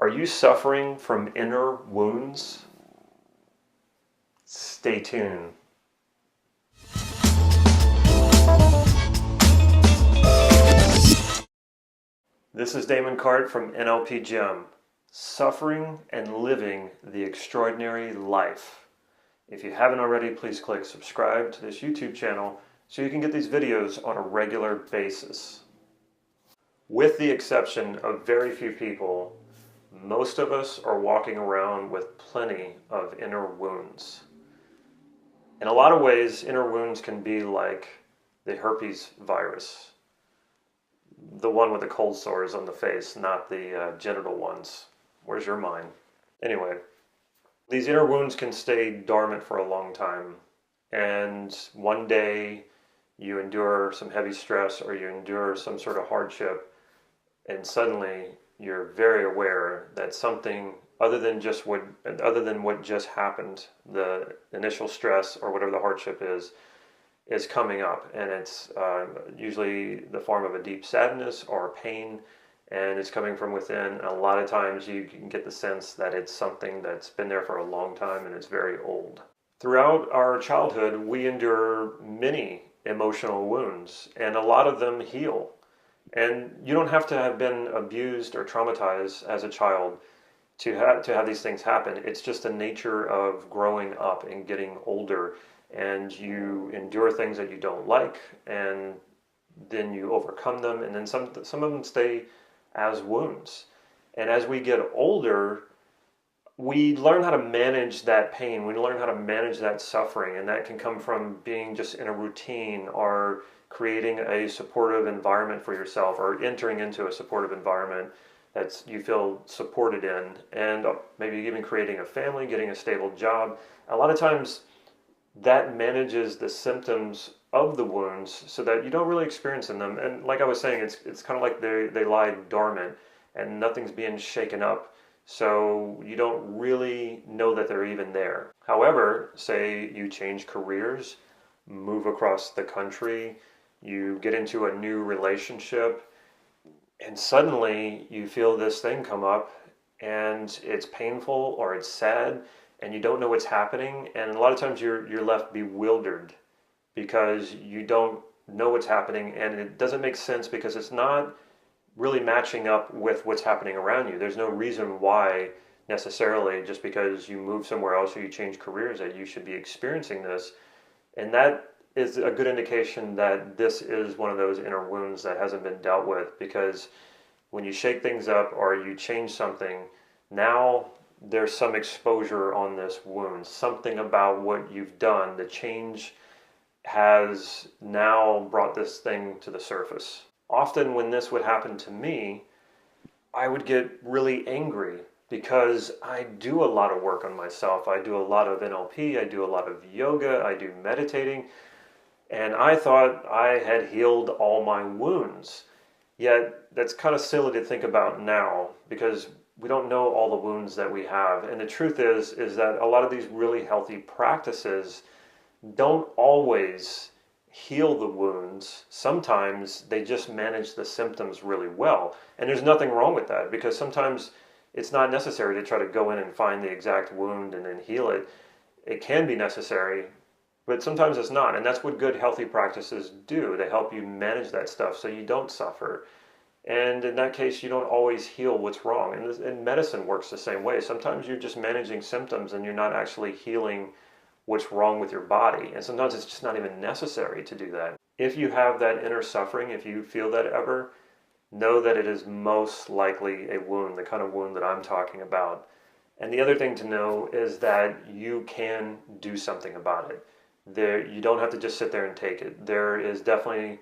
Are you suffering from inner wounds? Stay tuned. This is Damon Cart from NLP Gym. Suffering and living the extraordinary life. If you haven't already, please click subscribe to this YouTube channel so you can get these videos on a regular basis. With the exception of very few people, most of us are walking around with plenty of inner wounds. In a lot of ways, inner wounds can be like the herpes virus, the one with the cold sores on the face, not the genital ones. Where's your mind? Anyway, these inner wounds can stay dormant for a long time, and one day you endure some heavy stress or you endure some sort of hardship, and suddenly you're very aware that something other than what just happened, the initial stress or whatever the hardship is coming up, and it's usually the form of a deep sadness or pain, and it's coming from within. And a lot of times you can get the sense that it's something that's been there for a long time and it's very old. Throughout our childhood, we endure many emotional wounds, and a lot of them heal. And you don't have to have been abused or traumatized as a child to have these things happen. It's just the nature of growing up and getting older, and you endure things that you don't like, and then you overcome them, and then some of them stay as wounds. And as we get older, we learn how to manage that pain. We learn how to manage that suffering, and that can come from being just in a routine or creating a supportive environment for yourself or entering into a supportive environment that you feel supported in, and maybe even creating a family, getting a stable job. A lot of times that manages the symptoms of the wounds so that you don't really experience them. And like I was saying, it's kind of like they lie dormant and nothing's being shaken up. So you don't really know that they're even there. However, say you change careers, move across the country, you get into a new relationship, and suddenly you feel this thing come up, and it's painful or it's sad, and you don't know what's happening. And a lot of times you're left bewildered because you don't know what's happening, and it doesn't make sense because it's not really matching up with what's happening around you. There's no reason why necessarily, just because you move somewhere else or you change careers, that you should be experiencing this. And that is a good indication that this is one of those inner wounds that hasn't been dealt with, because when you shake things up or you change something, now there's some exposure on this wound. Something about what you've done, the change has now brought this thing to the surface. Often when this would happen to me, I would get really angry because I do a lot of work on myself. I do a lot of NLP, I do a lot of yoga, I do meditating, and I thought I had healed all my wounds. Yet that's kind of silly to think about now, because we don't know all the wounds that we have. And the truth is that a lot of these really healthy practices don't always heal the wounds. Sometimes they just manage the symptoms really well. And there's nothing wrong with that, because sometimes it's not necessary to try to go in and find the exact wound and then heal it. It can be necessary, but sometimes it's not. And that's what good healthy practices do. They help you manage that stuff so you don't suffer. And in that case, you don't always heal what's wrong. And medicine works the same way. Sometimes you're just managing symptoms and you're not actually healing what's wrong with your body. And sometimes it's just not even necessary to do that. If you have that inner suffering, if you feel that ever, know that it is most likely a wound, the kind of wound that I'm talking about. And the other thing to know is that you can do something about it. You don't have to just sit there and take it. There is definitely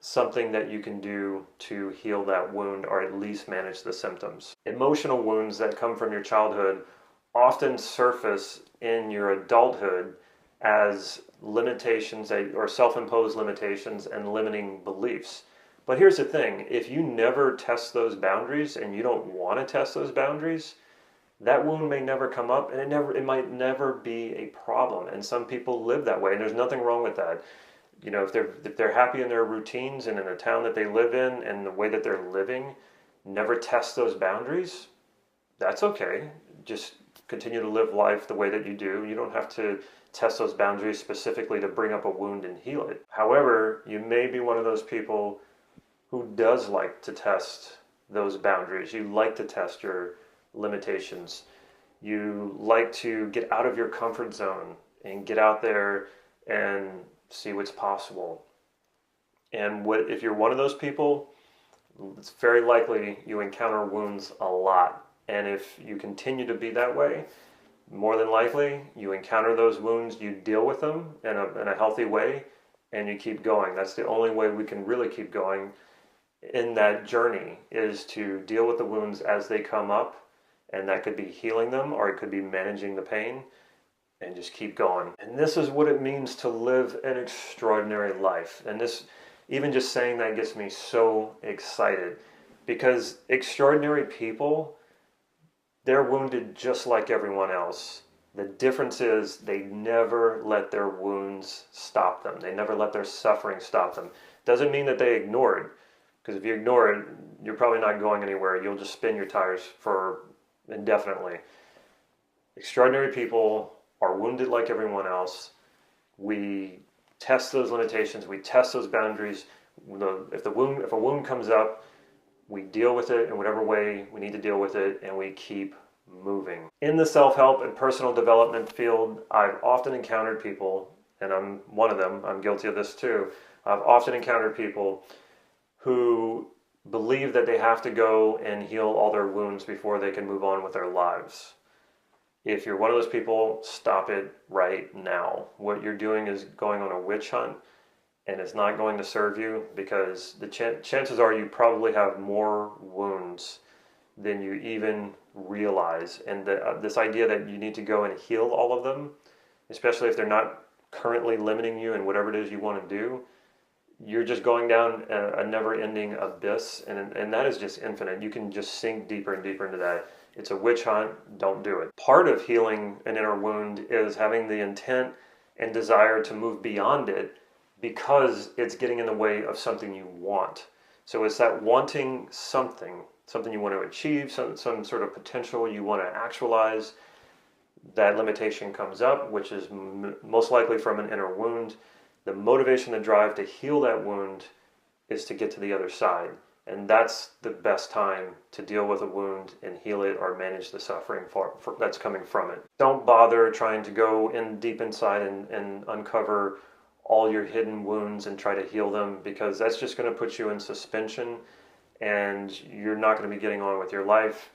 something that you can do to heal that wound, or at least manage the symptoms. Emotional wounds that come from your childhood often surface in your adulthood as limitations or self-imposed limitations and limiting beliefs. But here's the thing, if you never test those boundaries and you don't want to test those boundaries, that wound may never come up, and it might never be a problem. And some people live that way, and there's nothing wrong with that. You know, if they're happy in their routines and in the town that they live in and the way that they're living, never test those boundaries, that's okay. Just continue to live life the way that you do. You don't have to test those boundaries specifically to bring up a wound and heal it. However, you may be one of those people who does like to test those boundaries. You like to test your limitations. You like to get out of your comfort zone and get out there and see what's possible. And if you're one of those people, it's very likely you encounter wounds a lot. And if you continue to be that way, more than likely you encounter those wounds, you deal with them in a healthy way, and you keep going. That's the only way we can really keep going in that journey, is to deal with the wounds as they come up. And that could be healing them, or it could be managing the pain, and just keep going. And this is what it means to live an extraordinary life. And this, even just saying that, gets me so excited, because extraordinary people, they're wounded just like everyone else. The difference is they never let their wounds stop them. They never let their suffering stop them. Doesn't mean that they ignore it, because if you ignore it, you're probably not going anywhere. You'll just spin your tires for indefinitely. Extraordinary people are wounded like everyone else. We test those limitations. We test those boundaries. If a wound comes up, we deal with it in whatever way we need to deal with it, and we keep moving. In the self-help and personal development field, I've often encountered people, and I'm one of them, I'm guilty of this too, I've often encountered people who believe that they have to go and heal all their wounds before they can move on with their lives. If you're one of those people, stop it right now. What you're doing is going on a witch hunt, and it's not going to serve you, because the chances are you probably have more wounds than you even realize. And this idea that you need to go and heal all of them, especially if they're not currently limiting you in whatever it is you want to do, you're just going down a never-ending abyss, and that is just infinite. You can just sink deeper and deeper into that. It's a witch hunt. Don't do it. Part of healing an inner wound is having the intent and desire to move beyond it, because it's getting in the way of something you want. So it's that wanting something you want to achieve, some sort of potential you want to actualize. That limitation comes up, which is most likely from an inner wound. The motivation, the drive to heal that wound is to get to the other side. And that's the best time to deal with a wound and heal it, or manage the suffering that's coming from it. Don't bother trying to go in deep inside and uncover all your hidden wounds and try to heal them, because that's just going to put you in suspension, and you're not going to be getting on with your life,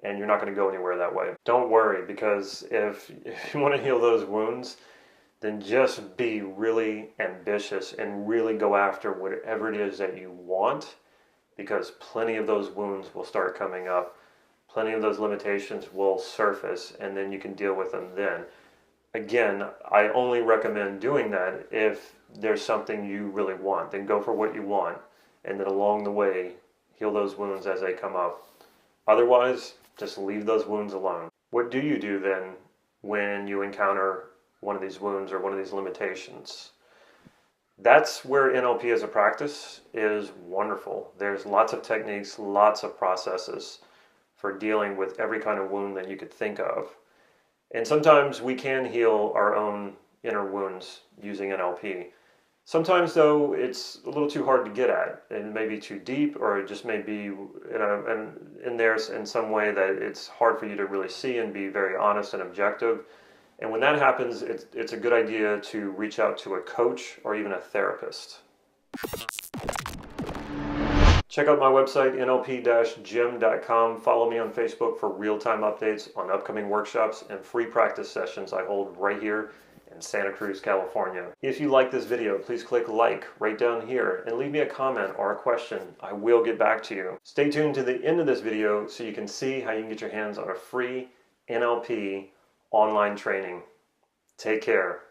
and you're not going to go anywhere that way. Don't worry, because if you want to heal those wounds, then just be really ambitious and really go after whatever it is that you want, because plenty of those wounds will start coming up. Plenty of those limitations will surface, and then you can deal with them then. Again, I only recommend doing that if there's something you really want. Then go for what you want, and then along the way, heal those wounds as they come up. Otherwise, just leave those wounds alone. What do you do then when you encounter one of these wounds or one of these limitations? That's where NLP as a practice is wonderful. There's lots of techniques, lots of processes for dealing with every kind of wound that you could think of. And sometimes we can heal our own inner wounds using NLP. Sometimes, though, it's a little too hard to get at. It may be too deep, or it just may be in there in some way that it's hard for you to really see and be very honest and objective. And when that happens, it's a good idea to reach out to a coach or even a therapist. Check out my website, nlp-gym.com. Follow me on Facebook for real-time updates on upcoming workshops and free practice sessions I hold right here in Santa Cruz, California. If you like this video, please click like right down here and leave me a comment or a question. I will get back to you. Stay tuned to the end of this video so you can see how you can get your hands on a free NLP online training. Take care.